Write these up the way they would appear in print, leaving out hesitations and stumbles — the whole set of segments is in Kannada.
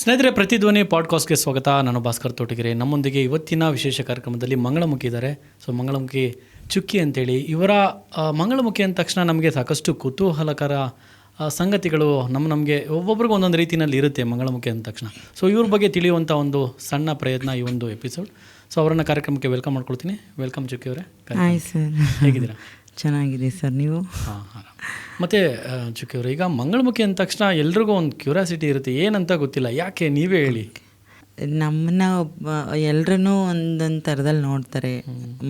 ಸ್ನೇಹಿತರೆ, ಪ್ರತಿಧ್ವನಿ ಪಾಡ್ಕಾಸ್ಟ್ಗೆ ಸ್ವಾಗತ. ನಾನು ಭಾಸ್ಕರ್ ತೋಟಗೆರೆ. ನಮ್ಮೊಂದಿಗೆ ಇವತ್ತಿನ ವಿಶೇಷ ಕಾರ್ಯಕ್ರಮದಲ್ಲಿ ಮಂಗಳಮುಖಿ ಇದ್ದಾರೆ. ಸೊ ಮಂಗಳಮುಖಿ ಚುಕ್ಕಿ ಅಂತೇಳಿ ಇವರ ಮಂಗಳಮುಖಿ ಅಂದ ತಕ್ಷಣ ನಮಗೆ ಸಾಕಷ್ಟು ಕುತೂಹಲಕರ ಸಂಗತಿಗಳು ನಮಗೆ ಒಬ್ಬೊಬ್ರಿಗೂ ಒಂದೊಂದು ರೀತಿಯಲ್ಲಿ ಇರುತ್ತೆ ಮಂಗಳಮುಖಿ ಅಂದ ತಕ್ಷಣ. ಸೊ ಇವ್ರ ಬಗ್ಗೆ ತಿಳಿಯುವಂಥ ಒಂದು ಸಣ್ಣ ಪ್ರಯತ್ನ ಈ ಒಂದು ಎಪಿಸೋಡ್. ಸೊ ಅವರನ್ನು ಕಾರ್ಯಕ್ರಮಕ್ಕೆ ವೆಲ್ಕಮ್ ಮಾಡ್ಕೊಳ್ತೀನಿ. ವೆಲ್ಕಮ್ ಚುಕ್ಕಿ ಅವರೇ. Hi sir. ಹೇಗಿದ್ದೀರಾ? ಚೆನ್ನಾಗಿದೆ ಸರ್. ನೀವು? ಹಾಂ ಹಾಂ. ಮತ್ತು ಚುಕ್ಕಿ ಅವರು, ಈಗ ಮಂಗಳಮುಖಿ ಅಂದ ತಕ್ಷಣ ಎಲ್ರಿಗೂ ಒಂದು ಕ್ಯೂರಿಯಾಸಿಟಿ ಇರುತ್ತೆ, ಏನಂತ ಗೊತ್ತಿಲ್ಲ, ಯಾಕೆ ನೀವೇ ಹೇಳಿ. ನಮ್ಮನ್ನ ಎಲ್ಲರೂ ಒಂದೊಂದು ಥರದಲ್ಲಿ ನೋಡ್ತಾರೆ.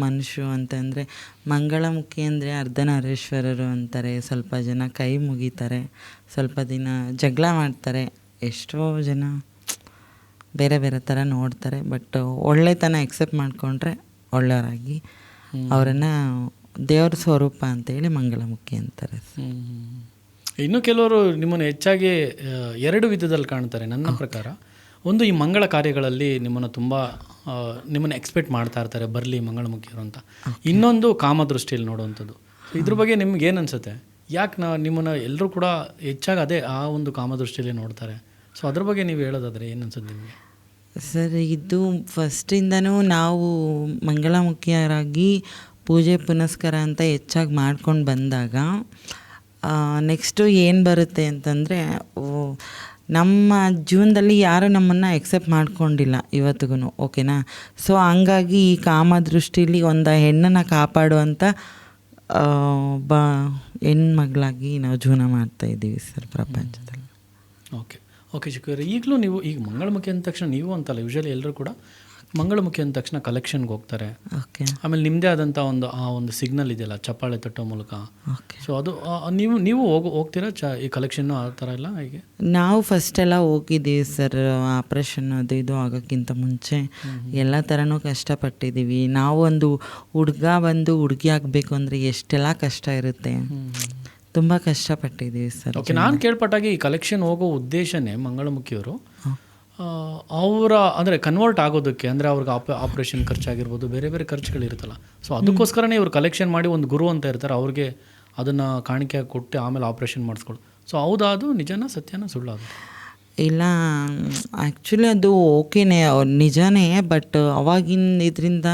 ಮನುಷ್ಯರು ಅಂತಂದರೆ ಮಂಗಳಮುಖಿ ಅಂದರೆ ಅರ್ಧನಾರೀಶ್ವರರು ಅಂತಾರೆ. ಸ್ವಲ್ಪ ಜನ ಕೈ ಮುಗಿತಾರೆ, ಸ್ವಲ್ಪ ದಿನ ಜಗಳ ಮಾಡ್ತಾರೆ, ಎಷ್ಟೋ ಜನ ಬೇರೆ ಬೇರೆ ಥರ ನೋಡ್ತಾರೆ. ಬಟ್ ಒಳ್ಳೆತನ ಎಕ್ಸೆಪ್ಟ್ ಮಾಡಿಕೊಂಡ್ರೆ ಒಳ್ಳೆಯವರಾಗಿ ಅವರನ್ನು ದೇವ್ರ ಸ್ವರೂಪ ಅಂತೇಳಿ ಮಂಗಳಮುಖಿ ಅಂತಾರೆ. ಇನ್ನು ಕೆಲವರು ನಿಮ್ಮನ್ನು ಹೆಚ್ಚಾಗಿ ಎರಡು ವಿಧದಲ್ಲಿ ಕಾಣ್ತಾರೆ ನನ್ನ ಪ್ರಕಾರ. ಒಂದು, ಈ ಮಂಗಳ ಕಾರ್ಯಗಳಲ್ಲಿ ನಿಮ್ಮನ್ನು ಎಕ್ಸ್ಪೆಕ್ಟ್ ಮಾಡ್ತಾ ಇರ್ತಾರೆ, ಬರಲಿ ಮಂಗಳಮುಖಿಯರು ಅಂತ. ಇನ್ನೊಂದು, ಕಾಮದೃಷ್ಟಿಯಲ್ಲಿ ನೋಡುವಂಥದ್ದು. ಇದ್ರ ಬಗ್ಗೆ ನಿಮ್ಗೆ ಏನು ಅನಿಸುತ್ತೆ? ಯಾಕೆ ನಿಮ್ಮನ್ನು ಎಲ್ಲರೂ ಕೂಡ ಹೆಚ್ಚಾಗಿ ಅದೇ ಆ ಒಂದು ಕಾಮದೃಷ್ಟಿಯಲ್ಲಿ ನೋಡ್ತಾರೆ? ಸೊ ಅದ್ರ ಬಗ್ಗೆ ನೀವು ಹೇಳೋದಾದರೆ ಏನು ಅನ್ಸುತ್ತೆ ನಿಮಗೆ? ಸರ್, ಇದು ಫಸ್ಟಿಂದನೂ ನಾವು ಮಂಗಳಮುಖಿಯರಾಗಿ ಪೂಜೆ ಪುನಸ್ಕಾರ ಅಂತ ಹೆಚ್ಚಾಗಿ ಮಾಡ್ಕೊಂಡು ಬಂದಾಗ ನೆಕ್ಸ್ಟು ಏನು ಬರುತ್ತೆ ಅಂತಂದರೆ, ನಮ್ಮ ಜೀವನದಲ್ಲಿ ಯಾರೂ ನಮ್ಮನ್ನು ಎಕ್ಸೆಪ್ಟ್ ಮಾಡ್ಕೊಂಡಿಲ್ಲ ಇವತ್ತಿಗೂ, ಓಕೆನಾ? ಸೊ ಹಂಗಾಗಿ ಈ ಕಾಮದೃಷ್ಟಿಲಿ ಒಂದು ಹೆಣ್ಣನ್ನು ಕಾಪಾಡುವಂಥ ಹೆಣ್ಮಗಳಾಗಿ ನಾವು ಜೀವನ ಮಾಡ್ತಾಯಿದ್ದೀವಿ ಸರ್ ಪ್ರಪಂಚದಲ್ಲಿ. ಓಕೆ ಓಕೆ ಚಿಕ್ಕವರೇ, ಈಗಲೂ ನೀವು ಈಗ ಮಂಗಳಮುಖಿ ಅಂದ ತಕ್ಷಣ ನೀವು ಅಂತಲ್ಲ, ಯೂಶಲಿ ಎಲ್ಲರೂ ಕೂಡ ಮಂಗಳಮುಖಿ ಅಂದ ತಕ್ಷಣ ಕಲೆಕ್ಷನ್ಗೆ ಹೋಗ್ತಾರೆ. ಓಕೆ. ಆಮೇಲೆ ನಿಮ್ಮದೇ ಆದಂಥ ಒಂದು ಸಿಗ್ನಲ್ ಇದೆಯಲ್ಲ, ಚಪ್ಪಾಳೆ ತಟ್ಟೋ ಮೂಲಕ. ಓಕೆ. ಸೊ ಅದು ನೀವು ಹೋಗ್ತೀರಾ ಈ ಕಲೆಕ್ಷನ್ನು ಆ ಥರ ಎಲ್ಲ? ಹೇಗೆ? ನಾವು ಫಸ್ಟೆಲ್ಲ ಹೋಗಿದ್ದೀವಿ ಸರ್. ಆಪ್ರೇಷನ್ ಅದು ಇದು ಆಗೋಕ್ಕಿಂತ ಮುಂಚೆ ಎಲ್ಲ ಥರನೂ ಕಷ್ಟಪಟ್ಟಿದ್ದೀವಿ. ನಾವು ಒಂದು ಹುಡುಗಿ ಆಗಬೇಕು ಅಂದರೆ ಎಷ್ಟೆಲ್ಲ ಕಷ್ಟ ಇರುತ್ತೆ, ತುಂಬ ಕಷ್ಟಪಟ್ಟಿದ್ದೀವಿ ಸರ್. ಓಕೆ. ನಾನು ಕೇಳ್ಪಟ್ಟಾಗಿ ಈ ಕಲೆಕ್ಷನ್ ಹೋಗೋ ಉದ್ದೇಶನೇ ಮಂಗಳಮುಖಿಯವರು ಅವರ ಅಂದರೆ ಕನ್ವರ್ಟ್ ಆಗೋದಕ್ಕೆ, ಅಂದರೆ ಅವ್ರಿಗೆ ಆಪ್ರೇಷನ್ ಖರ್ಚಾಗಿರ್ಬೋದು, ಬೇರೆ ಬೇರೆ ಖರ್ಚುಗಳಿರುತ್ತಲ್ಲ. ಸೊ ಅದಕ್ಕೋಸ್ಕರನೇ ಇವ್ರು ಕಲೆಕ್ಷನ್ ಮಾಡಿ ಒಂದು ಗುರು ಅಂತ ಇರ್ತಾರೆ, ಅವ್ರಿಗೆ ಅದನ್ನು ಕಾಣಿಕೆ ಕೊಟ್ಟು ಆಮೇಲೆ ಆಪ್ರೇಷನ್ ಮಾಡಿಸ್ಕೊಳ್ಳಿ. ಸೊ ಹೌದಾ? ಅದು ನಿಜನಾ, ಸತ್ಯನಾ, ಸುಳ್ಳು? ಅದು ಇಲ್ಲ, ಆ್ಯಕ್ಚುಲಿ ಅದು ಓಕೆನೇ, ನಿಜಾನೇ. ಬಟ್ ಅವಾಗಿನ ಇದರಿಂದ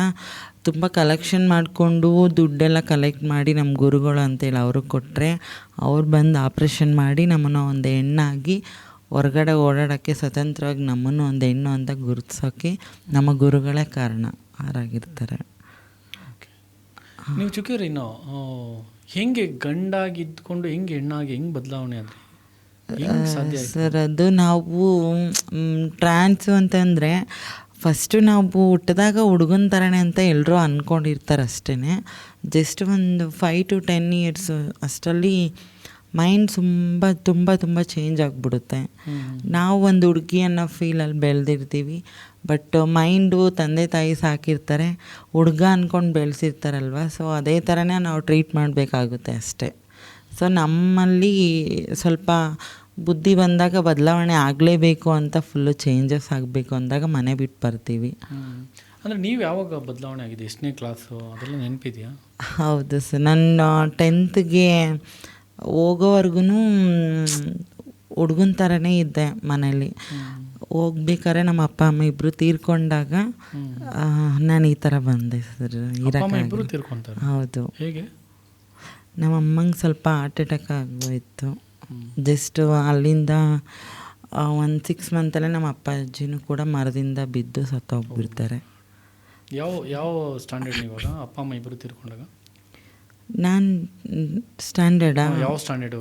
ತುಂಬ ಕಲೆಕ್ಷನ್ ಮಾಡಿಕೊಂಡು ದುಡ್ಡೆಲ್ಲ ಕಲೆಕ್ಟ್ ಮಾಡಿ ನಮ್ಮ ಗುರುಗಳು ಅಂತೇಳಿ ಅವ್ರಿಗೆ ಕೊಟ್ಟರೆ, ಅವ್ರು ಬಂದು ಆಪ್ರೇಷನ್ ಮಾಡಿ ನಮ್ಮನ್ನು ಒಂದು ಹೆಣ್ಣಾಗಿ ಹೊರಗಡೆ ಓಡಾಡೋಕ್ಕೆ ಸ್ವತಂತ್ರವಾಗಿ ನಮ್ಮನ್ನು ಒಂದು ಹೆಣ್ಣು ಅಂತ ಗುರುತಿಸೋಕ್ಕೆ ನಮ್ಮ ಗುರುಗಳೇ ಕಾರಣ ಆರಾಗಿರ್ತಾರೆ. ಓಕೆ. ನೀವು ಚುಕ್ಕಿಯವ್ರು ಇನ್ನು ಹೆಂಗೆ ಗಂಡಾಗಿದ್ದುಕೊಂಡು ಹೆಂಗೆ ಹೆಣ್ಣಾಗಿ ಹೆಂಗೆ ಬದಲಾವಣೆ ಆದರೆ ಸಾಧ್ಯ ಸರ್? ಅದು ನಾವು ಟ್ರಾನ್ಸು ಅಂತಂದರೆ ಫಸ್ಟು ನಾವು ಹುಟ್ಟಿದಾಗ ಹುಡುಗನ ಥರನೇ ಅಂತ ಎಲ್ಲರೂ ಅಂದ್ಕೊಂಡಿರ್ತಾರೆ ಅಷ್ಟೇ. ಜಸ್ಟ್ ಒಂದು 5 to 10 years ಅಷ್ಟರಲ್ಲಿ ಮೈಂಡ್ ತುಂಬ ಚೇಂಜ್ ಆಗಿಬಿಡುತ್ತೆ. ನಾವು ಒಂದು ಹುಡುಗಿ ಅನ್ನೋ ಫೀಲಲ್ಲಿ ಬೆಳೆದಿರ್ತೀವಿ, ಬಟ್ ಮೈಂಡು ತಂದೆ ತಾಯಿ ಸಾಕಿರ್ತಾರೆ, ಹುಡುಗ ಅಂದ್ಕೊಂಡು ಬೆಳೆಸಿರ್ತಾರಲ್ವ. ಸೊ ಅದೇ ಥರನೇ ನಾವು ಟ್ರೀಟ್ ಮಾಡಬೇಕಾಗುತ್ತೆ ಅಷ್ಟೇ. ಸೊ ನಮ್ಮಲ್ಲಿ ಸ್ವಲ್ಪ ಬುದ್ಧಿ ಬಂದಾಗ ಬದಲಾವಣೆ ಆಗಲೇಬೇಕು ಅಂತ, ಫುಲ್ಲು ಚೇಂಜಸ್ ಆಗಬೇಕು ಅಂದಾಗ ಮನೆ ಬಿಟ್ಟು ಬರ್ತೀವಿ. ಅಂದರೆ ನೀವು ಯಾವಾಗ ಬದಲಾವಣೆ ಆಗಿದೆ? ಎಷ್ಟನೇ ಕ್ಲಾಸು ಅದೆಲ್ಲ ನೆನಪಿದೆಯಾ? ಹೌದು ಸರ್, ನನ್ನ 10th ಹೋಗೋವರೆಗೂ ಹುಡುಗನ ಥರನೇ ಇದ್ದೆ ಮನೇಲಿ. ಹೋಗ್ಬೇಕಾದ್ರೆ ನಮ್ಮ ಅಪ್ಪ ಅಮ್ಮ ಇಬ್ಬರು ತೀರ್ಕೊಂಡಾಗ ನಾನು ಈ ಥರ ಬಂದೆ ಸರ್. ತೀರ್ಕೊಂತಾರೆ? ಹೌದು. ಹೇಗೆ? ನಮ್ಮ ಅಮ್ಮಂಗೆ ಸ್ವಲ್ಪ ಹಾರ್ಟ್ ಅಟ್ಯಾಕ್ ಆಗೋಯಿತು. ಜಸ್ಟ್ ಅಲ್ಲಿಂದ ಒಂದು 6 monthಲ್ಲೇ ನಮ್ಮ ಅಪ್ಪ ಅಜ್ಜಿನೂ ಕೂಡ ಮರದಿಂದ ಬಿದ್ದು ಸತ್ತೋಗ್ಬಿಡ್ತಾರೆ. ಯಾವ ಸ್ಟ್ಯಾಂಡರ್ಡ್ ಇವಾಗ ಅಪ್ಪ ಅಮ್ಮ ಇಬ್ಬರು ತೀರ್ಕೊಂಡಾಗ? ನಾನು ಸ್ಟ್ಯಾಂಡರ್ಡಾ? ಯಾವ ಸ್ಟ್ಯಾಂಡರ್ಡು?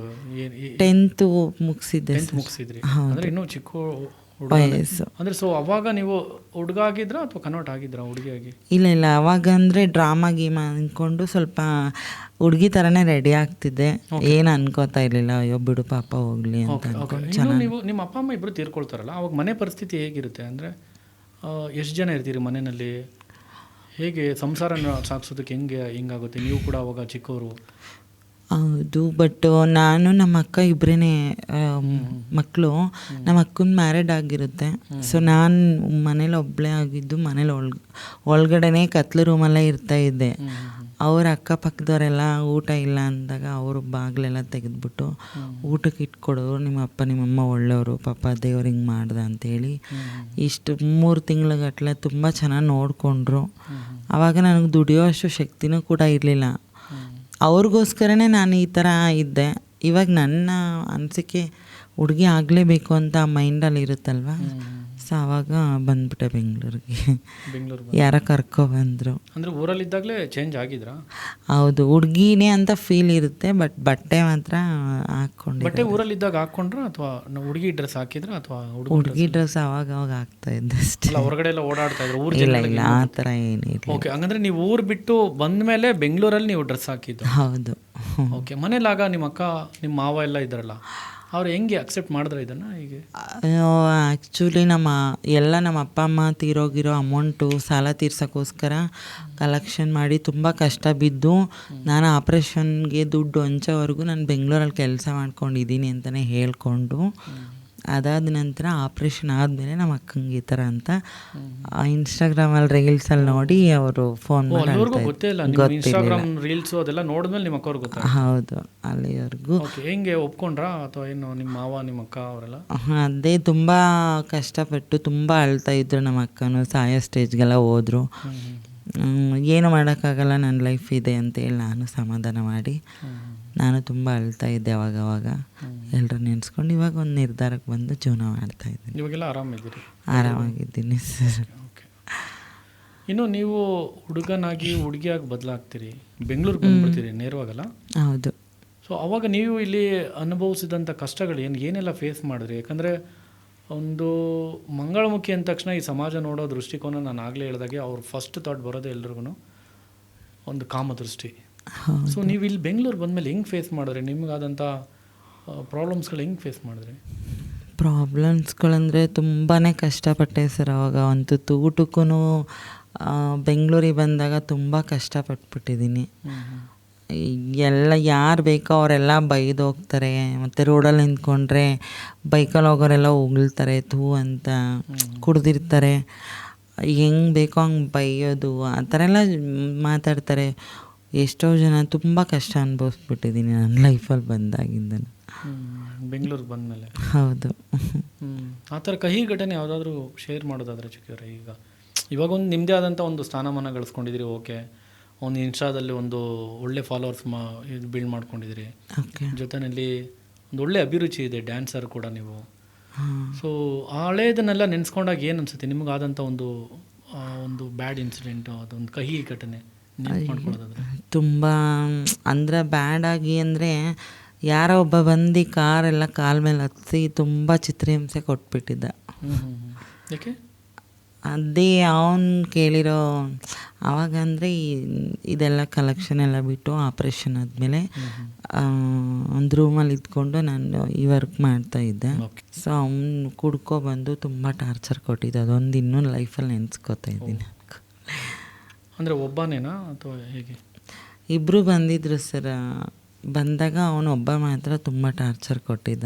10th ಮುಗಿಸಿದ್ದೆ. ಮುಗಿಸಿದ್ರಿ? ಅಂದರೆ ಇನ್ನೂ ಚಿಕ್ಕ ವಯಸ್ಸು. ಅಂದರೆ ಸೊ ಅವಾಗ ನೀವು ಹುಡುಗ ಆಗಿದ್ರಾ ಅಥವಾ ಕನ್ವರ್ಟ್ ಆಗಿದ್ರಾ ಹುಡುಗಿಯಾಗಿ? ಇಲ್ಲ, ಅವಾಗ ಅಂದರೆ ಡ್ರಾಮಾ ಗೀಮಾ ಅಂದ್ಕೊಂಡು ಸ್ವಲ್ಪ ಹುಡುಗಿ ಥರನೇ ರೆಡಿ ಆಗ್ತಿದ್ದೆ. ಏನು ಅನ್ಕೋತಾ ಇರಲಿಲ್ಲ, ಅಯ್ಯೋ ಬಿಡು ಪಾಪ ಹೋಗ್ಲಿ ಅಂತ ಅನ್ಕೊಂಡು. ನೀವು ನಿಮ್ಮ ಅಪ್ಪ ಅಮ್ಮ ಇಬ್ಬರು ತೀರ್ಕೊಳ್ತಾರಲ್ಲ, ಅವಾಗ ಮನೆ ಪರಿಸ್ಥಿತಿ ಹೇಗಿರುತ್ತೆ? ಅಂದರೆ ಎಷ್ಟು ಜನ ಇರ್ತೀರಿ ಮನೆಯಲ್ಲಿ? ಹೇಗೆ ಸಂಸಾರನ ಸಾಗಿಸೋದಕ್ಕೆ ಹೆಂಗಾಗುತ್ತೆ? ನೀವು ಕೂಡ ಅವಾಗ ಚಿಕ್ಕವರು. ಹೌದು, ಬಟ್ ನಾನು ನಮ್ಮ ಅಕ್ಕ ಇಬ್ಬರೇ ಮಕ್ಕಳು. ನಮ್ಮ ಅಕ್ಕನ ಮ್ಯಾರಿಡ್ ಆಗಿರುತ್ತೆ. ಸೊ ನಾನು ಮನೇಲಿ ಒಬ್ಬಳೇ ಆಗಿದ್ದು, ಮನೇಲಿ ಒಳಗಡೆನೇ ಕತ್ಲು ರೂಮಲ್ಲೇ ಇರ್ತಾಯಿದ್ದೆ. ಅವ್ರ ಅಕ್ಕಪಕ್ಕದವರೆಲ್ಲ ಊಟ ಇಲ್ಲ ಅಂದಾಗ ಅವರು ಬಾಗಿಲೆಲ್ಲ ತೆಗೆದ್ಬಿಟ್ಟು ಊಟಕ್ಕೆ ಇಟ್ಕೊಡೋರು, ನಿಮ್ಮ ಅಪ್ಪ ನಿಮ್ಮಮ್ಮ ಒಳ್ಳೆಯವರು, ಪಾಪ ದೇವ್ರು ಹಿಂಗೆ ಮಾಡ್ದ ಅಂತೇಳಿ ಇಷ್ಟು 3 ತಿಂಗ್ಳುಗಟ್ಟಲೆ ತುಂಬ ಚೆನ್ನಾಗಿ ನೋಡಿಕೊಂಡ್ರು. ಆವಾಗ ನನಗೆ ದುಡಿಯೋ ಅಷ್ಟು ಶಕ್ತಿನೂ ಕೂಡ ಇರಲಿಲ್ಲ. ಅವ್ರಿಗೋಸ್ಕರನೇ ನಾನು ಈ ಥರ ಇದ್ದೆ. ಇವಾಗ ನನ್ನ ಅನಿಸಿಕೆ ಹುಡುಗಿ ಆಗಲೇಬೇಕು ಅಂತ ಮೈಂಡಲ್ಲಿ ಇರುತ್ತಲ್ವ, ಸೊ ಆವಾಗ ಬಂದ್ಬಿಟ್ಟೆ ಬೆಂಗಳೂರಿಗೆ. ಯಾರೋ ಕರ್ಕೊಬಂದರು. ಅಂದರೆ ಊರಲ್ಲಿದ್ದಾಗಲೇ ಚೇಂಜ್ ಆಗಿದ್ರಾ? ಹೌದು, ಹುಡುಗಿನೇ ಅಂತ ಫೀಲ್ ಇರುತ್ತೆ, ಬಟ್ ಬಟ್ಟೆ ಮಾತ್ರ ಹಾಕ್ಕೊಂಡು. ಬಟ್ಟೆ ಊರಲ್ಲಿದ್ದಾಗ ಹಾಕ್ಕೊಂಡ್ರ ಅಥವಾ ಹುಡುಗಿ ಡ್ರೆಸ್ ಹಾಕಿದ್ರ ಅಥವಾ ಹುಡುಗಿ ಡ್ರೆಸ್ ಅವಾಗ ಹಾಕ್ತಾ ಇದ್ದೆ ಅಷ್ಟೇ. ಹೊರಗಡೆ ಎಲ್ಲ ಓಡಾಡ್ತಾ ಇದ್ರು? ಇಲ್ಲ ಆ ಥರ ಏನಿಲ್ಲ. ಓಕೆ, ಹಂಗಂದ್ರೆ ನೀವು ಊರು ಬಿಟ್ಟು ಬಂದ ಮೇಲೆ ಬೆಂಗಳೂರಲ್ಲಿ ನೀವು ಡ್ರೆಸ್ ಹಾಕಿದ್ದು? ಹೌದು. ಓಕೆ, ಮನೇಲಾಗ ನಿಮ್ಮ ಅಕ್ಕ ನಿಮ್ಮ ಮಾವ ಎಲ್ಲ ಇದ್ರಲ್ಲ, ಅವ್ರು ಹೆಂಗೆ ಅಕ್ಸೆಪ್ಟ್ ಮಾಡಿದ್ರೆ ಇದನ್ನು? ಹೀಗೆ ಆ್ಯಕ್ಚುಲಿ ನಮ್ಮ ಅಪ್ಪ ಅಮ್ಮ ತೀರೋಗಿರೋ ಅಮೌಂಟು ಸಾಲ ತೀರ್ಸೋಕ್ಕೋಸ್ಕರ ಕಲೆಕ್ಷನ್ ಮಾಡಿ ತುಂಬ ಕಷ್ಟ ಬಿದ್ದು ನಾನು ಆಪ್ರೇಷನ್ಗೆ ದುಡ್ಡು ಹಂಚೋವರೆಗೂ ನಾನು ಬೆಂಗಳೂರಲ್ಲಿ ಕೆಲಸ ಮಾಡ್ಕೊಂಡಿದ್ದೀನಿ ಅಂತಲೇ ಹೇಳ್ಕೊಂಡು, ಅದಾದ ನಂತರ ಆಪ್ರೇಷನ್ ಆದಮೇಲೆ ನಮ್ಮ ಅಕ್ಕಂಗೆ ಈ ಥರ ಅಂತ ಇನ್ಸ್ಟಾಗ್ರಾಮಲ್ಲಿ ರೀಲ್ಸಲ್ಲಿ ನೋಡಿ ಅವರು ಫೋನ್ ಮಾಡಿ ಹೌದು, ಅಲ್ಲಿವರೆಗೂ ಹೆಂಗೆ ಒಪ್ಕೊಂಡ್ರಾ ಅಥವಾ ಏನು ನಿಮ್ಮ ಮಾವ ನಿಮ್ಮ ಅಕ್ಕ ಅವರೆಲ್ಲ? ಅದೇ ತುಂಬ ಕಷ್ಟಪಟ್ಟು ತುಂಬ ಅಳ್ತಾ ಇದ್ರು. ನಮ್ಮ ಅಕ್ಕನೂ ಸಾಯೋ ಸ್ಟೇಜ್ಗೆಲ್ಲ ಹೋದರು. ಏನು ಮಾಡೋಕ್ಕಾಗಲ್ಲ, ನನ್ನ ಲೈಫ್ ಇದೆ ಅಂತೇಳಿ ನಾನು ಸಮಾಧಾನ ಮಾಡಿ ನಾನು ತುಂಬ ಅಳ್ತಾ ಇದ್ದೆ ಅವಾಗವಾಗ. ಎಲ್ಲರೂ ನೆನೆಸ್ಕೊಂಡು ಇವಾಗ ಒಂದು ನಿರ್ಧಾರಕ್ಕೆ ಬಂದು ಜೀವನ ಮಾಡ್ತಾ ಇದ್ದೀನಿ. ಇವಾಗೆಲ್ಲ ಆರಾಮಿದ್ದೀರಿ? ಆರಾಮಾಗಿದ್ದೀನಿ ಸರ್. ಓಕೆ, ಇನ್ನು ನೀವು ಹುಡುಗನಾಗಿ ಹುಡುಗಿಯಾಗಿ ಬದಲಾಗ್ತೀರಿ, ಬೆಂಗಳೂರಿಗೆ ಬಂದ್ಬಿಡ್ತೀರಿ ನೇರವಾಗಲ್ಲ? ಹೌದು. ಸೊ ಅವಾಗ ನೀವು ಇಲ್ಲಿ ಅನುಭವಿಸಿದಂಥ ಕಷ್ಟಗಳು ಏನೆಲ್ಲ ಫೇಸ್ ಮಾಡಿದ್ರಿ? ಯಾಕಂದರೆ ಒಂದು ಮಂಗಳಮುಖಿ ಅಂದ ತಕ್ಷಣ ಈ ಸಮಾಜ ನೋಡೋ ದೃಷ್ಟಿಕೋನ ನಾನು ಆಗಲೇ ಹೇಳಿದಾಗೆ ಅವ್ರು ಫಸ್ಟ್ ಥಾಟ್ ಬರೋದೇ ಎಲ್ರಿಗೂ ಒಂದು ಕಾಮದೃಷ್ಟಿ. ಸೊ ನೀವು ಇಲ್ಲಿ ಬೆಂಗಳೂರು ಬಂದಮೇಲೆ ಹೆಂಗೆ ಫೇಸ್ ಮಾಡಿದ್ರಿ? ನಿಮಗಾದಂಥ ಪ್ರಾಬ್ಲಮ್ಸ್ಗಳು ಹೆಂಗೆ ಫೇಸ್ ಮಾಡಿದ್ರಿ? ಪ್ರಾಬ್ಲಮ್ಸ್ಗಳಂದರೆ ತುಂಬಾ ಕಷ್ಟಪಟ್ಟೆ ಸರ್. ಅವಾಗ ಒಂದು ಊಟಕ್ಕೂ ಬೆಂಗಳೂರಿಗೆ ಬಂದಾಗ ತುಂಬ ಕಷ್ಟಪಟ್ಬಿಟ್ಟಿದ್ದೀನಿ. ಎಲ್ಲ ಯಾರು ಬೇಕೋ ಅವರೆಲ್ಲ ಬೈದು ಹೋಗ್ತಾರೆ, ಮತ್ತು ರೋಡಲ್ಲಿ ನಿಂತ್ಕೊಂಡ್ರೆ ಬೈಕಲ್ಲಿ ಹೋಗೋರೆಲ್ಲ ಉಗುಳ್ತಾರೆ, ಥೂ ಅಂತ ಕುಡ್ದಿರ್ತಾರೆ, ಹೆಂಗೆ ಬೇಕೋ ಹಂಗೆ ಬೈಯೋದು ಆ ಥರ ಎಲ್ಲ ಮಾತಾಡ್ತಾರೆ. ಎಷ್ಟೋ ಜನ ತುಂಬ ಕಷ್ಟ ಅನುಭವಿಸ್ಬಿಟ್ಟಿದ್ದೀನಿ ನನ್ನ ಲೈಫಲ್ಲಿ ಬಂದಾಗಿಂದ, ಬೆಂಗಳೂರಿಗೆ ಬಂದಮೇಲೆ. ಹೌದು. ಆ ಥರ ಕಹಿ ಘಟನೆ ಯಾವುದಾದ್ರೂ ಶೇರ್ ಮಾಡೋದಾದ್ರೆ ಚಿಕ್ಕವ್ರೆ? ಇವಾಗ ಒಂದು ನಿಮ್ಮದೇ ಆದಂಥ ಒಂದು ಸ್ಥಾನಮಾನ ಗಳಿಸ್ಕೊಂಡಿದ್ದೀರಿ, ಓಕೆ, ಒಂದು ಇನ್ಸ್ಟಾದಲ್ಲಿ ಒಂದು ಒಳ್ಳೆ ಫಾಲೋವರ್ಸ್ ಇದು ಬಿಲ್ಡ್ ಮಾಡ್ಕೊಂಡಿದ್ದೀರಿ, ಜೊತೆಯಲ್ಲಿ ಒಂದು ಒಳ್ಳೆ ಅಭಿರುಚಿ ಇದೆ, ಡ್ಯಾನ್ಸರ್ ಕೂಡ ನೀವು. ಸೊ ಹಳೇದನ್ನೆಲ್ಲ ನೆನೆಸ್ಕೊಂಡಾಗ ಏನು ಅನಿಸುತ್ತೆ ನಿಮಗಾದಂಥ ಒಂದು ಬ್ಯಾಡ್ ಇನ್ಸಿಡೆಂಟು, ಅದೊಂದು ಕಹಿ ಘಟನೆ ಮಾಡ್ಕೊಳ್ಳೋದಾದ್ರೆ? ತುಂಬ ಅಂದರೆ ಬ್ಯಾಡಾಗಿ ಅಂದರೆ ಯಾರೋ ಒಬ್ಬ ಬಂದು ಕಾರೆಲ್ಲ ಕಾಲ ಮೇಲೆ ಹತ್ತಿ ತುಂಬ ಚಿತ್ರಹಿಂಸೆ ಕೊಟ್ಬಿಟ್ಟಿದ್ದ. ಯಾಕೆ? ಅದೇ ಅವನು ಕೇಳಿರೋ ಆವಾಗ ಅಂದರೆ ಇದೆಲ್ಲ ಕಲೆಕ್ಷನ್ ಎಲ್ಲ ಬಿಟ್ಟು ಆಪ್ರೇಷನ್ ಆದಮೇಲೆ ಒಂದು ರೂಮಲ್ಲಿ ಇದ್ಕೊಂಡು ನಾನು ಈ ವರ್ಕ್ ಮಾಡ್ತಾಯಿದ್ದೆ. ಸೊ ಅವನು ಕುಡ್ಕೊಬಂದು ತುಂಬ ಟಾರ್ಚರ್ ಕೊಟ್ಟಿದ್ದೆ. ಅದೊಂದು ಇನ್ನೂ ಲೈಫಲ್ಲಿ ನೆನೆಸ್ಕೋತಾ ಇದ್ದೀನಿ. ಅಂದರೆ ಒಬ್ಬನೇನಾ ಅಥವಾ ಹೇಗೆ? ಇಬ್ಬರು ಬಂದಿದ್ರು ಸರ್. ಬಂದಾಗ ಅವನು ಒಬ್ಬ ಮಾತ್ರ ತುಂಬ ಟಾರ್ಚರ್ ಕೊಟ್ಟಿದ್ದ.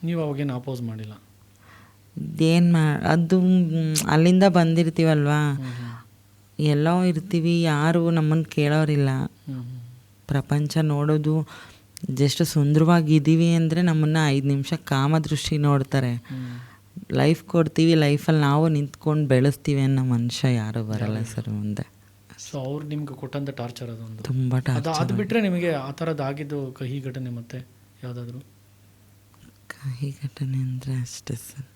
ನೀವು ಅವಾಗೇನು ಅಪೋಸ್ ಮಾಡಿಲ್ಲ? ಅದು ಅಲ್ಲಿಂದ ಬಂದಿರ್ತೀವಲ್ವಾ, ಎಲ್ಲೋ ಇರ್ತೀವಿ, ಯಾರು ನಮ್ಮನ್ನು ಕೇಳೋರಿಲ್ಲ. ಪ್ರಪಂಚ ನೋಡೋದು ಜಸ್ಟ್ ಸುಂದರವಾಗಿದ್ದೀವಿ ಅಂದರೆ ನಮ್ಮನ್ನು 5 ನಿಮಿಷ ಕಾಮದೃಷ್ಟಿ ನೋಡ್ತಾರೆ. ಲೈಫ್ ಕೊಡ್ತೀವಿ, ಲೈಫಲ್ಲಿ ನಾವು ನಿಂತ್ಕೊಂಡು ಬೆಳೆಸ್ತೀವಿ ಅನ್ನೋ ಮನುಷ್ಯ ಯಾರೂ ಬರಲ್ಲ ಸರ್ ಮುಂದೆ. ಸೊ ಅವ್ರು ನಿಮ್ಗೆ ಕೊಟ್ಟಂಥ ಟಾರ್ಚರ್ ಅದೊಂದು ತುಂಬ ಟಾರ್ಚರ್. ಅದು ಬಿಟ್ಟರೆ ನಿಮಗೆ ಆ ಥರದ್ದು ಆಗಿದ್ದು ಕಹಿ ಘಟನೆ ಮತ್ತೆ ಯಾವುದಾದ್ರೂ? ಕಹಿ ಘಟನೆ ಅಂದರೆ ಅಷ್ಟೇ ಸರ್.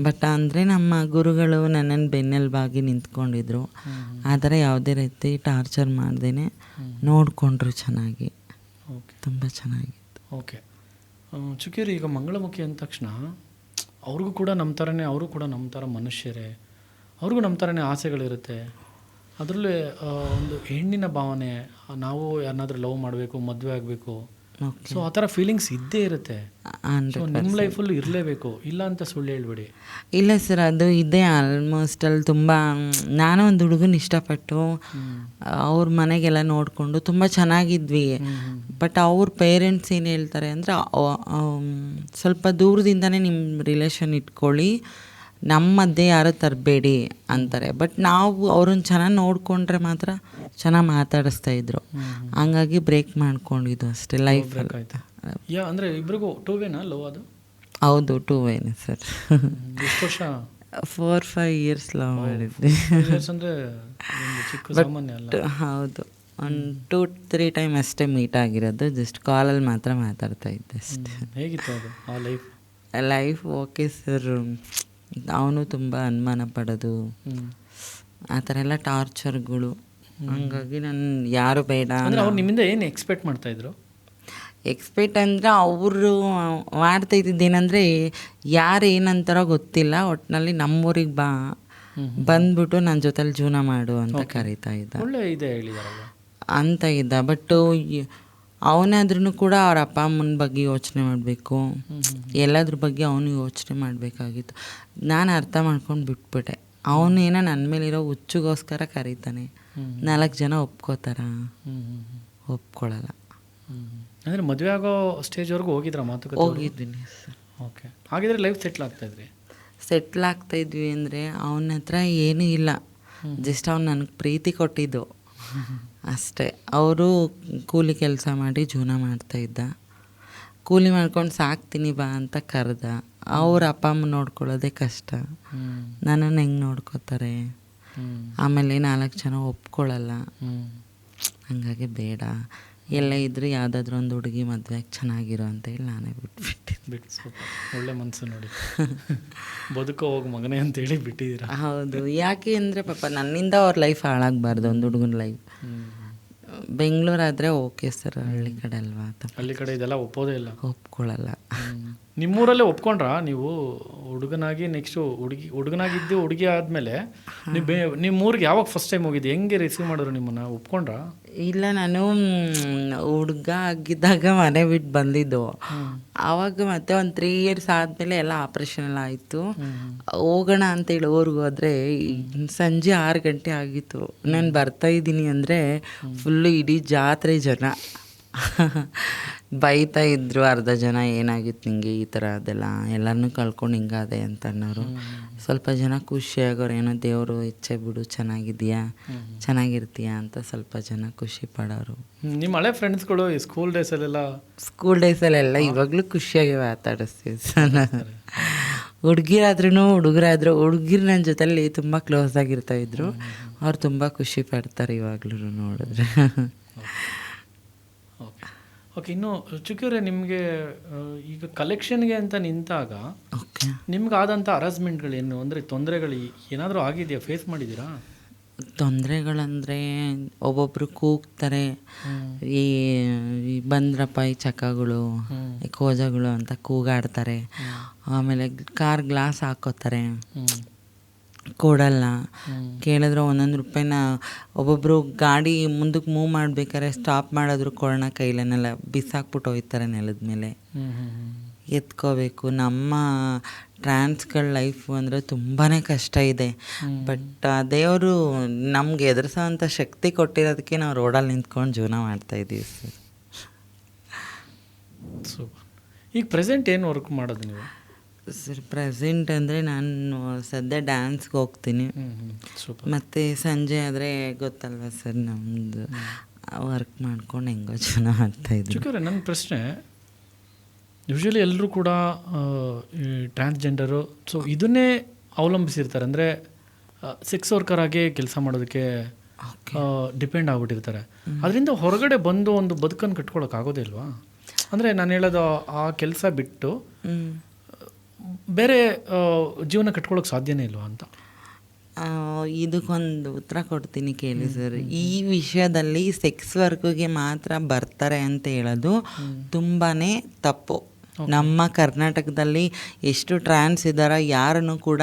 ಬಟ್ ಅಂದರೆ ನಮ್ಮ ಗುರುಗಳು ನನ್ನನ್ನು ಬೆನ್ನೆಲುಬಾಗಿ ನಿಂತ್ಕೊಂಡಿದ್ರು. ಆ ಥರ ಯಾವುದೇ ರೀತಿ ಟಾರ್ಚರ್ ಮಾಡ್ದೇನೆ ನೋಡಿಕೊಂಡ್ರು ಚೆನ್ನಾಗಿ. ಓಕೆ, ತುಂಬ ಚೆನ್ನಾಗಿತ್ತು. ಓಕೆ ಚುಕ್ಕಿರಿ, ಈಗ ಮಂಗಳಮುಖಿ ಅಂದ ತಕ್ಷಣ ಅವ್ರಿಗೂ ಕೂಡ ನಮ್ಮ ಥರನೇ, ಅವರು ಕೂಡ ನಮ್ಮ ಥರ ಮನುಷ್ಯರೇ, ಅವ್ರಿಗೂ ನಮ್ಮ ಥರನೇ ಆಸೆಗಳಿರುತ್ತೆ. ಅದರಲ್ಲೇ ಒಂದು ಹೆಣ್ಣಿನ ಭಾವನೆ, ನಾವು ಯಾರನ್ನಾದ್ರೂ ಲವ್ ಮಾಡಬೇಕು, ಮದುವೆ ಆಗಬೇಕು, ಸೊ ಆ ಥರ ಫೀಲಿಂಗ್ಸ್ ಇದ್ದೇ ಇರುತ್ತೆ. ನಿಮ್ಮ ಲೈಫಲ್ಲೂ ಇರಲೇಬೇಕು, ಇಲ್ಲ ಅಂತ ಸುಳ್ಳು ಹೇಳ್ಬೇಡಿ. ಇಲ್ಲ ಸರ್, ಅದು ಇದೆ ಆಲ್ಮೋಸ್ಟ್. ಅಲ್ಲಿ ತುಂಬ ನಾನು ಒಂದು ಹುಡುಗನ ಇಷ್ಟಪಟ್ಟು ಅವ್ರ ಮನೆಗೆಲ್ಲ ನೋಡಿಕೊಂಡು ತುಂಬ ಚೆನ್ನಾಗಿದ್ವಿ. ಬಟ್ ಅವ್ರ ಪೇರೆಂಟ್ಸ್ ಏನು ಹೇಳ್ತಾರೆ ಅಂದರೆ ಸ್ವಲ್ಪ ದೂರದಿಂದನೇ ನಿಮ್ಮ ರಿಲೇಷನ್ ಇಟ್ಕೊಳ್ಳಿ, ನಮ್ಮ ಮಧ್ಯೆ ಯಾರು ತರಬೇಡಿ ಅಂತಾರೆ. ಬಟ್ ನಾವು ಅವ್ರನ್ನ ಚೆನ್ನಾಗಿ ನೋಡಿಕೊಂಡ್ರೆ ಮಾತ್ರ ಚೆನ್ನಾಗಿ ಮಾತಾಡಿಸ್ತಾ ಇದ್ರು. ಹಂಗಾಗಿ ಬ್ರೇಕ್ ಮಾಡ್ಕೊಂಡಿದ್ದು ಅಷ್ಟೇ ಲೈಫಲ್ಲಿ. ಅಂದರೆ ಇಬ್ರಿಗೂ 2 ವೇನಾ ಲವ್ ಅದು? ಹೌದು 2 ವೇನೆ ಸರ್. ಎಷ್ಟು ವರ್ಷ? 4-5 ಇಯರ್ಸ್ ಲವ್ ಮಾಡಿದ್ವಿ. ಅಂದರೆ ಚಿಕ್ಕ ಸಾಮಾನ್ಯ ಅಲ್ಲ. ಹೌದು, ಒಂದು 2-3 ಟೈಮ್ ಅಷ್ಟೇ ಮೀಟ್ ಆಗಿರೋದು. ಜಸ್ಟ್ ಕಾಲಲ್ಲಿ ಮಾತ್ರ ಮಾತಾಡ್ತಾ ಇದ್ದೆ ಅಷ್ಟೇ. ಹೇಗಿತ್ತು ಅದು ಆ ಲೈಫ್ ಓಕೆ ಸರ್. ಅವನು ತುಂಬ ಅನುಮಾನ ಪಡೋದು, ಆ ಥರ ಎಲ್ಲ ಟಾರ್ಚರ್ಗಳು. ಹಂಗಾಗಿ ನಾನು ಯಾರು ಬೇಡ. ಅವ್ರು ನಿಮ್ಮಿಂದ ಏನು ಎಕ್ಸ್ಪೆಕ್ಟ್ ಮಾಡ್ತಾಯಿದ್ರು? ಎಕ್ಸ್ಪೆಕ್ಟ್ ಅಂದರೆ ಅವರು ಮಾಡ್ತಾ ಇದ್ದಿದ್ದೇನೆಂದರೆ, ಯಾರು ಏನಂತಾರೋ ಗೊತ್ತಿಲ್ಲ, ಒಟ್ಟಿನಲ್ಲಿ ನಮ್ಮೂರಿಗೆ ಬಂದ್ಬಿಟ್ಟು ನನ್ನ ಜೊತೆಲಿ ಜೀವನ ಮಾಡು ಅಂತ ಕರೀತಾ ಇದ್ದ. ಒಳ್ಳೆ ಇದೆ ಹೇಳಿದಾರಲ್ಲ ಅಂತ ಇದ್ದ. ಬಟ್ ಅವನಾದ್ರೂ ಕೂಡ ಅವ್ರ ಅಪ್ಪ ಅಮ್ಮನ ಬಗ್ಗೆ ಯೋಚನೆ ಮಾಡಬೇಕು, ಎಲ್ಲದ್ರ ಬಗ್ಗೆ ಅವನು ಯೋಚನೆ ಮಾಡಬೇಕಾಗಿತ್ತು. ನಾನು ಅರ್ಥ ಮಾಡ್ಕೊಂಡು ಬಿಟ್ಬಿಟ್ಟೆ. ಅವನೇನೋ ನನ್ನ ಮೇಲಿರೋ ಹುಚ್ಚುಗೋಸ್ಕರ ಕರೀತಾನೆ. 4 ಜನ ಒಪ್ಕೋತಾರ? ಒಪ್ಕೊಳ್ಳಲ್ಲ. ಅಂದರೆ ಮದುವೆ ಆಗೋ ಸ್ಟೇಜ್ವರೆಗೂ ಹೋಗಿದ್ರ ಮಾತುಕತೆ? ಹೋಗಿದ್ದೀನಿ ಸರ್. ಓಕೆ, ಹಾಗಿದ್ರೆ ಲೈಫ್ ಸೆಟ್ಲ್ ಆಗ್ತಾಯಿದ್ರಿ? ಸೆಟ್ಲ್ ಆಗ್ತಾಯಿದ್ವಿ ಅಂದರೆ ಅವನ ಹತ್ರ ಏನೂ ಇಲ್ಲ, ಜಸ್ಟ್ ಅವ್ನು ನನಗೆ ಪ್ರೀತಿ ಕೊಟ್ಟಿದ್ದು ಅಷ್ಟೇ. ಅವರು ಕೂಲಿ ಕೆಲಸ ಮಾಡಿ ಜೀವನ ಮಾಡ್ತಾಯಿದ್ದ. ಕೂಲಿ ಮಾಡ್ಕೊಂಡು ಸಾಕ್ತೀನಿ ಬಾ ಅಂತ ಕರೆದ. ಅವ್ರ ಅಪ್ಪ ಅಮ್ಮ ನೋಡ್ಕೊಳ್ಳೋದೇ ಕಷ್ಟ, ನನ್ನನ್ನು ಹೆಂಗೆ ನೋಡ್ಕೋತಾರೆ? ಆಮೇಲೆ 4 ಜನ ಒಪ್ಕೊಳ್ಳಲ್ಲ. ಹಂಗಾಗಿ ಬೇಡ, ಎಲ್ಲ ಇದ್ರೂ ಯಾವುದಾದ್ರೂ ಒಂದು ಹುಡುಗಿ ಮದುವೆಗೆ ಚೆನ್ನಾಗಿರೋ ಅಂತೇಳಿ ನಾನೇ ಬಿಟ್ಟು ಒಳ್ಳೆ ಮನಸ್ಸು ನೋಡಿ. ಬದುಕೋ ಹೋಗಿ ಮಗನೇ ಅಂತೇಳಿ ಬಿಟ್ಟಿದ್ದೀರಾ? ಹೌದು. ಯಾಕೆ ಅಂದರೆ ಪಾಪ ನನ್ನಿಂದ ಅವ್ರ ಲೈಫ್ ಹಾಳಾಗಬಾರ್ದು, ಒಂದು ಹುಡುಗನ ಲೈಫ್. ಬೆಂಗಳೂರಾದರೆ ಓಕೆ ಸರ್, ಹಳ್ಳಿ ಕಡೆ ಅಲ್ವಾ? ಹಳ್ಳಿ ಕಡೆ ಇದೆಲ್ಲ ಒಪ್ಪೋದೇ ಇಲ್ಲ, ಒಪ್ಕೊಳ್ಳಲ್ಲ. ನಿಮ್ಮೂರಲ್ಲೇ ಒಪ್ಕೊಂಡ್ರಾ ನೀವು ಹುಡುಗನಾಗಿ? ನೆಕ್ಸ್ಟು ಹುಡುಗನಾಗಿದ್ದು ಹುಡುಗಿ ಆದಮೇಲೆ ನಿಮ್ಮೂರಿಗೆ ಯಾವಾಗ ಫಸ್ಟ್ ಟೈಮ್ ಹೋಗಿದ್ದು? ಹೆಂಗೆ ರಿಸೀವ್ ಮಾಡಿದ್ರು ನಿಮ್ಮನ್ನು? ಒಪ್ಕೊಂಡ್ರಾ? ಇಲ್ಲ, ನಾನು ಹುಡುಗ ಆಗಿದ್ದಾಗ ಮನೆ ಬಿಟ್ಟು ಬಂದಿದ್ದು. ಆವಾಗ ಮತ್ತೆ ಒಂದು 3 ಇಯರ್ಸ್ ಆದಮೇಲೆ ಎಲ್ಲ ಆಪ್ರೇಷನ್ ಎಲ್ಲ ಆಯಿತು. ಹೋಗೋಣ ಅಂತೇಳಿ ಊರಿಗೆ ಹೋದರೆ ಸಂಜೆ 6 ಗಂಟೆ ಆಗಿತ್ತು. ನಾನು ಬರ್ತಾಯಿದ್ದೀನಿ ಅಂದರೆ ಫುಲ್ಲು ಇಡೀ ಜಾತ್ರೆ ಜನ ಬೈತಾ ಇದ್ರು. ಅರ್ಧ ಜನ ಏನಾಗಿತ್ತು ನಿಂಗೆ ಈ ಥರ ಅದೆಲ್ಲ, ಎಲ್ಲರನ್ನೂ ಕಳ್ಕೊಂಡು ಹಿಂಗಾದೆ ಅಂತ ಅನ್ನೋರು. ಸ್ವಲ್ಪ ಜನ ಖುಷಿಯಾಗೋರು, ಏನೋ ದೇವರು ಇಚ್ಛೆ ಬಿಡು, ಚೆನ್ನಾಗಿದೆಯಾ, ಚೆನ್ನಾಗಿರ್ತೀಯಾ ಅಂತ ಸ್ವಲ್ಪ ಜನ ಖುಷಿ ಪಡೋರು. ನಿಮ್ಮ ಹಳೆ ಫ್ರೆಂಡ್ಸ್ಗಳು ಸ್ಕೂಲ್ ಡೇಸಲ್ಲೆಲ್ಲ ಇವಾಗಲೂ ಖುಷಿಯಾಗಿ ಮಾತಾಡಿಸ್ತೀವಿ ಸರ್. ಹುಡುಗಿರಾದ್ರೂ ಹುಡುಗಿರು ನನ್ನ ಜೊತೆಲಿ ತುಂಬ ಕ್ಲೋಸ್ ಆಗಿರ್ತಾಯಿದ್ರು. ಅವ್ರು ತುಂಬ ಖುಷಿ ಪಡ್ತಾರೆ ಇವಾಗಲೂ ನೋಡಿದ್ರೆ. ಓಕೆ, ಇನ್ನು ಚುಕ್ಕಿಯವರೇ, ನಿಮಗೆ ಈಗ ಕಲೆಕ್ಷನ್ಗೆ ಅಂತ ನಿಂತಾಗ ನಿಮ್ಗೆ ಆದಂಥ ಹರಾಸ್ಮೆಂಟ್ಗಳೇನು, ಅಂದರೆ ತೊಂದರೆಗಳು ಏನಾದರೂ ಆಗಿದೆಯಾ? ಫೇಸ್ ಮಾಡಿದ್ದೀರಾ? ತೊಂದರೆಗಳಂದರೆ ಒಬ್ಬೊಬ್ಬರು ಕೂಗ್ತಾರೆ, ಈ ಬಂದ್ರಪ್ಪ ಈ ಚಕಗಳು, ಈ ಕೋಜಗಳು ಅಂತ ಕೂಗಾಡ್ತಾರೆ. ಆಮೇಲೆ ಕಾರ್ ಗ್ಲಾಸ್ ಹಾಕೋತಾರೆ, ಕೊಡಲ್ಲ. ಕೇಳಿದ್ರೆ 1 ರೂಪಾಯಿನ ಒಬ್ಬೊಬ್ಬರು ಗಾಡಿ ಮುಂದಕ್ಕೆ ಮೂವ್ ಮಾಡ್ಬೇಕಾದ್ರೆ ಸ್ಟಾಪ್ ಮಾಡಿದ್ರು ಕೊಡೋಣ ಕೈಲನ್ನೆಲ್ಲ ಬಿಸಾಕ್ಬಿಟ್ಟು ಹೋಗ್ತಾರೆ ನೆಲದ ಮೇಲೆ. ಎತ್ಕೋಬೇಕು. ನಮ್ಮ ಟ್ರಾನ್ಸ್ಗಳ ಲೈಫು ಅಂದರೆ ತುಂಬಾ ಕಷ್ಟ ಇದೆ. ಬಟ್ ದೇವರು ನಮ್ಗೆ ಎದುರಿಸೋವಂಥ ಶಕ್ತಿ ಕೊಟ್ಟಿರೋದಕ್ಕೆ ನಾವು ರೋಡಲ್ಲಿ ನಿಂತ್ಕೊಂಡು ಜೀವನ ಮಾಡ್ತಾಯಿದ್ದೀವಿ ಸರ್. ಸೂಪರ್. ಈಗ ಪ್ರೆಸೆಂಟ್ ಏನು ವರ್ಕ್ ಮಾಡೋದು ನೀವು? ಸರ್ ಪ್ರೆಸೆಂಟ್ ಅಂದರೆ ನಾನು ಸದ್ಯ ಡ್ಯಾನ್ಸ್ಗೆ ಹೋಗ್ತೀನಿ. ಮತ್ತು ಸಂಜೆ ಆದರೆ ಗೊತ್ತಲ್ವ ಸರ್, ನಮ್ಮದು ವರ್ಕ್ ಮಾಡ್ಕೊಂಡು ಹೆಂಗೋ ಜನ ಮಾಡ್ತಾಯಿದ್ರು. ನನ್ನ ಪ್ರಶ್ನೆ, ಯೂಶ್ವಲಿ ಎಲ್ಲರೂ ಕೂಡ ಟ್ರಾನ್ಸ್ಜೆಂಡರು ಸೊ ಇದನ್ನೇ ಅವಲಂಬಿಸಿರ್ತಾರೆ. ಅಂದರೆ ಸೆಕ್ಸ್ ವರ್ಕರ್ ಆಗಿ ಕೆಲಸ ಮಾಡೋದಕ್ಕೆ ಡಿಪೆಂಡ್ ಆಗಿಬಿಟ್ಟಿರ್ತಾರೆ. ಅದರಿಂದ ಹೊರಗಡೆ ಬಂದು ಒಂದು ಬದುಕನ್ನು ಕಟ್ಕೊಳ್ಳೋಕ್ಕಾಗೋದೇ ಇಲ್ವಾ? ಅಂದರೆ ನಾನು ಹೇಳೋದು, ಆ ಕೆಲಸ ಬಿಟ್ಟು ಬೇರೆ ಜೀವನ ಕಟ್ಕೊಳ್ಳೋಕೆ ಸಾಧ್ಯನೇ ಇಲ್ವಾ ಅಂತ. ಇದಕ್ಕೊಂದು ಉತ್ತರ ಕೊಡ್ತೀನಿ ಕೇಳಿ ಸರ್. ಈ ವಿಷಯದಲ್ಲಿ ಸೆಕ್ಸ್ ವರ್ಕ್ಗೆ ಮಾತ್ರ ಬರ್ತಾರೆ ಅಂತ ಹೇಳೋದು ತುಂಬಾ ತಪ್ಪು. ನಮ್ಮ ಕರ್ನಾಟಕದಲ್ಲಿ ಎಷ್ಟು ಟ್ರಾನ್ಸ್ ಇದ್ದಾರೋ ಯಾರನ್ನು ಕೂಡ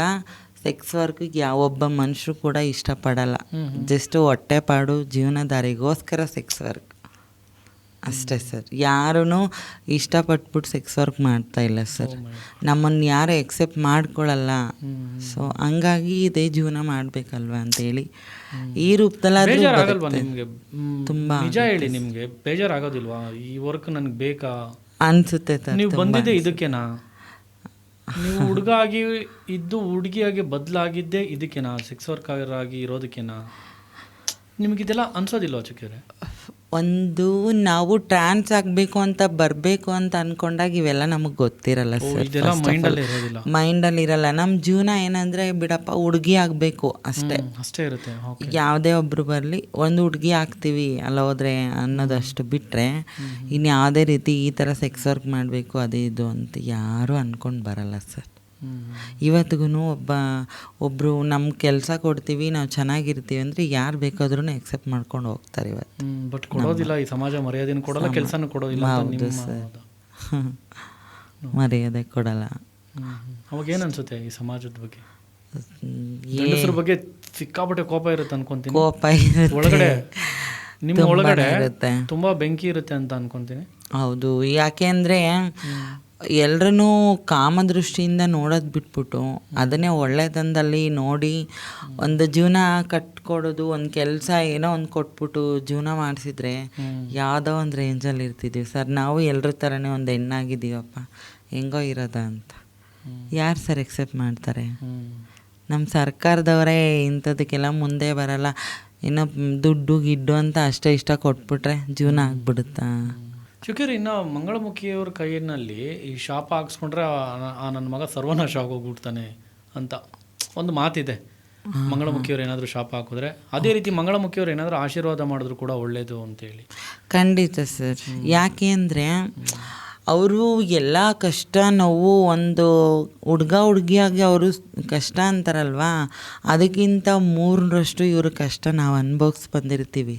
ಸೆಕ್ಸ್ ವರ್ಕ್ಗೆ ಯಾವೊಬ್ಬ ಮನುಷ್ಯರು ಕೂಡ ಇಷ್ಟಪಡಲ್ಲ. ಜಸ್ಟ್ ಹೊಟ್ಟೆಪಾಡು ಜೀವನದಾರಿಗೋಸ್ಕರ ಸೆಕ್ಸ್ ವರ್ಕ್ ಅಷ್ಟೇ ಸರ್. ಯಾರೂ ಇಷ್ಟಪಟ್ಬಿಟ್ಟು ಸೆಕ್ಸ್ ವರ್ಕ್ ಮಾಡ್ತಾ ಇಲ್ಲ ಸರ್. ನಮ್ಮನ್ನು ಯಾರು ಎಕ್ಸೆಪ್ಟ್ ಮಾಡ್ಕೊಳ್ಳಲ್ಲ. ಸೊ ಹಂಗಾಗಿ ಇದೇ ಜೀವನ ಮಾಡಬೇಕಲ್ವ ಅಂತೇಳಿ ಈ ರೂಪದಲ್ಲಿ ತುಂಬ ನಿಜ ಹೇಳಿ, ನಿಮಗೆ ಬೇಜಾರಾಗೋದಿಲ್ವಾ? ಈ ವರ್ಕ್ ನನಗೆ ಬೇಕಾ ಅನಿಸುತ್ತೆ. ನೀವು ಬಂದಿದೆ ಇದಕ್ಕೆನಾ? ನೀವು ಹುಡುಗ ಆಗಿ ಇದ್ದು ಹುಡುಗಿಯಾಗಿ ಬದಲಾಗಿದ್ದೇ ಇದಕ್ಕೇನಾ, ಸೆಕ್ಸ್ ವರ್ಕರ್ ಆಗಿ ಇರೋದಕ್ಕೇನಾ? ನಿಮಗಿದೆಲ್ಲ ಅನ್ಸೋದಿಲ್ಲ ಚುಕ್ಕಿಯವರೇ? ಒಂದು ನಾವು ಟ್ರಾನ್ಸ್ ಆಗಬೇಕು ಅಂತ ಬರಬೇಕು ಅಂತ ಅಂದ್ಕೊಂಡಾಗ ಇವೆಲ್ಲ ನಮಗೆ ಗೊತ್ತಿರಲ್ಲ ಸರ್. ಇದೆಲ್ಲ ಮೈಂಡಲ್ಲೇ ಇರೋದಿಲ್ಲ. ಮೈಂಡಲ್ಲಿ ಇರಲ್ಲ. ನಮ್ಮ ಜೀವನ ಏನಂದರೆ ಬಿಡಪ್ಪ ಹುಡುಗಿ ಆಗಬೇಕು ಅಷ್ಟೇ, ಅಷ್ಟೇ ಇರುತ್ತೆ. ಯಾವುದೇ ಒಬ್ಬರು ಬರಲಿ ಒಂದು ಹುಡುಗಿ ಆಗ್ತೀವಿ ಅಲ್ಲ ಹೋದ್ರೆ ಅನ್ನೋದಷ್ಟು ಬಿಟ್ಟರೆ ಇನ್ನು ಯಾವುದೇ ರೀತಿ ಈ ಥರ ಸೆಕ್ಸ್ ವರ್ಕ್ ಮಾಡಬೇಕು ಅದು ಇದು ಅಂತ ಯಾರೂ ಅಂದ್ಕೊಂಡು ಬರಲ್ಲ ಸರ್. ಇವತ್ತಿಗೂ ಒಬ್ಬರು ನಮ್ಮ ಕೆಲಸ ಕೊಡ್ತೀವಿ, ನಾವು ಚೆನ್ನಾಗಿರ್ತೀವಿ ಅಂದರೆ ಯಾರು ಬೇಕಾದ್ರೂ ಎಕ್ಸೆಪ್ಟ್ ಮಾಡ್ಕೊಂಡು ಹೋಗ್ತಾರೆ ಇವತ್ತು. ಬಟ್ ಕೊಡೋದಿಲ್ಲ, ಈ ಸಮಾಜ ಮರ್ಯಾದೆನೂ ಕೊಡೋಲ್ಲ, ಕೆಲಸನೂ ಕೊಡೋದಿಲ್ಲ. ಹೌದು ಸರ್, ಮರ್ಯಾದೆ ಕೊಡಲ್ಲ. ಅವಾಗ ಏನು ಅನ್ಸುತ್ತೆ ಈ ಸಮಾಜದ ಬಗ್ಗೆ? ಗಂಡಸರ ಬಗ್ಗೆ ಸಿಕ್ಕಾಪಟ್ಟೆ ಕೋಪ ಇರುತ್ತೆ ಅನ್ಕೊಂತೀನಿ. ಕೋಪ ಇರುತ್ತೆ ಒಳಗಡೆ, ನಿಮ್ಮ ಒಳಗಡೆ ಇರುತ್ತೆ, ತುಂಬ ಬೆಂಕಿ ಇರುತ್ತೆ ಅಂತ ಅನ್ಕೊಂತೀನಿ. ಹೌದು, ಯಾಕೆಂದರೆ ಎಲ್ರೂ ಕಾಮದೃಷ್ಟಿಯಿಂದ ನೋಡೋದು ಬಿಟ್ಬಿಟ್ಟು ಅದನ್ನೇ ಒಳ್ಳೆಯದಂದಲ್ಲಿ ನೋಡಿ ಒಂದು ಜೀವನ ಕಟ್ಕೊಡೋದು, ಒಂದು ಕೆಲಸ ಏನೋ ಒಂದು ಕೊಟ್ಬಿಟ್ಟು ಜೀವನ ಮಾಡಿಸಿದ್ರೆ ಯಾವುದೋ ಒಂದು ರೇಂಜಲ್ಲಿ ಇರ್ತಿದ್ದೀವಿ ಸರ್. ನಾವು ಎಲ್ಲರ ಥರನೇ ಒಂದು ಹೆಣ್ಣಾಗಿದ್ದೀವಪ್ಪ, ಹೆಂಗೋ ಇರೋದ ಅಂತ ಯಾರು ಸರ್ ಎಕ್ಸೆಪ್ಟ್ ಮಾಡ್ತಾರೆ? ನಮ್ಮ ಸರ್ಕಾರದವರೇ ಇಂಥದಕ್ಕೆಲ್ಲ ಮುಂದೆ ಬರಲ್ಲ. ಇನ್ನು ದುಡ್ಡು ಗಿಡ್ಡು ಅಂತ ಅಷ್ಟೇ ಇಷ್ಟ ಕೊಟ್ಬಿಟ್ರೆ ಜೀವನ ಆಗ್ಬಿಡುತ್ತಾ? ಚುಕ್ಕಿರಿ, ಇನ್ನು ಮಂಗಳಮುಖಿಯವ್ರ ಕೈಯಲ್ಲಿ ಈ ಶಾಪ ಹಾಕ್ಸ್ಕೊಂಡ್ರೆ ನನ್ನ ಮಗ ಸರ್ವನಾಶ ಆಗೋಗ್ಬಿಡ್ತಾನೆ ಅಂತ ಒಂದು ಮಾತಿದೆ. ಮಂಗಳಮುಖಿಯವ್ರು ಏನಾದರೂ ಶಾಪ ಹಾಕಿದ್ರೆ, ಅದೇ ರೀತಿ ಮಂಗಳಮುಖಿಯವ್ರು ಏನಾದರೂ ಆಶೀರ್ವಾದ ಮಾಡಿದ್ರು ಕೂಡ ಒಳ್ಳೇದು ಅಂತೇಳಿ. ಖಂಡಿತ ಸರ್. ಯಾಕೆ ಅಂದರೆ ಅವರು ಎಲ್ಲ ಕಷ್ಟ ನೋವು ಒಂದು ಹುಡುಗಿಯಾಗಿ ಅವರು ಕಷ್ಟ ಅಂತಾರಲ್ವಾ, ಅದಕ್ಕಿಂತ 3ರಷ್ಟು ಇವ್ರ ಕಷ್ಟ ನಾವು ಅನುಭವಿಸಿ ಬಂದಿರ್ತೀವಿ.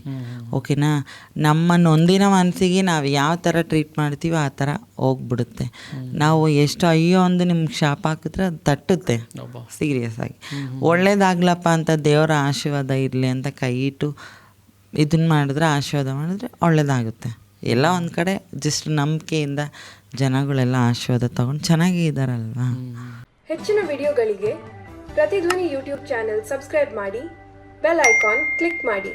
ಓಕೆನಾ? ನಮ್ಮ ನೊಂದಿನ ಮನಸ್ಸಿಗೆ ನಾವು ಯಾವ ಥರ ಟ್ರೀಟ್ ಮಾಡ್ತೀವಿ ಆ ಥರ ಹೋಗ್ಬಿಡುತ್ತೆ. ನಾವು ಎಷ್ಟು ಅಯ್ಯೋ ಒಂದು ನಿಮ್ಗೆ ಶಾಪ ಹಾಕಿದ್ರೆ ಅದು ತಟ್ಟುತ್ತೆ ಸೀರಿಯಸ್ ಆಗಿ. ಒಳ್ಳೇದಾಗ್ಲಪ್ಪ ಅಂತ ದೇವರ ಆಶೀರ್ವಾದ ಇರಲಿ ಅಂತ ಕೈ ಇಟ್ಟು ಇದನ್ನ ಮಾಡಿದ್ರೆ, ಆಶೀರ್ವಾದ ಮಾಡಿದ್ರೆ ಒಳ್ಳೇದಾಗುತ್ತೆ. ಎಲ್ಲ ಒಂದು ಕಡೆ ಜಸ್ಟ್ ನಂಬಿಕೆಯಿಂದ ಜನಗಳೆಲ್ಲ ಆಶೀರ್ವಾದ ತಗೊಂಡು ಚೆನ್ನಾಗೇ ಇದ್ದಾರಲ್ವಾ. ಹೆಚ್ಚಿನ ವಿಡಿಯೋಗಳಿಗೆ ಪ್ರತಿಧ್ವನಿ ಯೂಟ್ಯೂಬ್ ಚಾನೆಲ್ ಸಬ್ಸ್ಕ್ರೈಬ್ ಮಾಡಿ, ಬೆಲ್ ಐಕಾನ್ ಕ್ಲಿಕ್ ಮಾಡಿ.